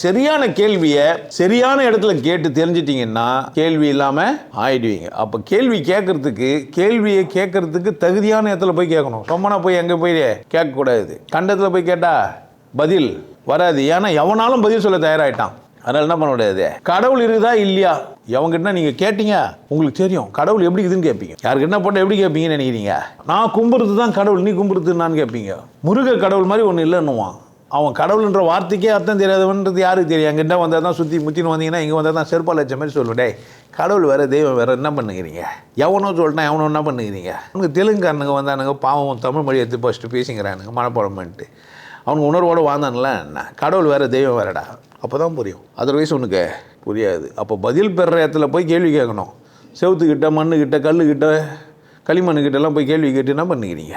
சரியான கேள்வியை சரியான இடத்துல கேட்டு தெரிஞ்சிட்டிங்கன்னா கேள்வி இல்லாமல் ஆயிடுவீங்க. அப்போ கேள்வி கேள்வியை கேட்கறதுக்கு தகுதியான இடத்துல போய் கேட்கணும். ரொம்பனா போய் எங்கே போய் கேட்கக்கூடாது. கண்டத்தில் போய் கேட்டால் பதில் வராது. ஏன்னா எவனாலும் பதில் சொல்ல தயாராகிட்டான். அதனால என்ன பண்ண முடியாது. கடவுள் இருக்குதா இல்லையா எவங்கிட்ட நீங்கள் கேட்டீங்க உங்களுக்கு தெரியும் கடவுள் எப்படி இருக்குதுன்னு கேட்பீங்க. யாருக்கு என்ன போட்டால் எப்படி கேட்பீங்கன்னு நினைக்கிறீங்க? நான் கும்பிடுறது தான் கடவுள், நீ கும்பிடுறதுன்னு கேட்பீங்க. முருக கடவுள் மாதிரி ஒன்று இல்லைன்னுவான். அவன் கடவுள்ன்ற வார்த்தைக்கே அர்த்தம் தெரியாதவன்றது யாருக்கு தெரியும்? எங்கிட்ட வந்தால் தான் சுற்றி முற்றின்னு வந்தீங்கன்னா இங்கே வந்தால் தான் செருப்பால் வச்ச மாதிரி சொல்லுடே. கடவுள் வேறு தெய்வம் வேறு என்ன பண்ணுகிறீங்க? எவனோ சொல்லிட்டான் எவனோ என்ன பண்ணுகிறீங்க? அவனுக்கு தெலுங்குக்காரனுங்க வந்தானுங்க பாவம் தமிழ் மொழி எடுத்து ஃபஸ்ட்டு பேசிங்கிறானுங்க மனப்பாடம் பண்ணிட்டு. அவனுக்கு உணர்வோடு வாழ்ந்தானுங்களா என்ன? கடவுள் வேறு தெய்வம் வேறடா. அப்போ தான் புரியும். அதர்வைஸ் உனக்கு புரியாது. அப்போ பதில் பெறுற இடத்துல போய் கேள்வி கேட்கணும். செவுத்துக்கிட்ட மண்ணுக்கிட்ட கல்லுக்கிட்ட களிமண்ணுக்கிட்டலாம் போய் கேள்வி கேட்டு என்ன பண்ணுகிறீங்க?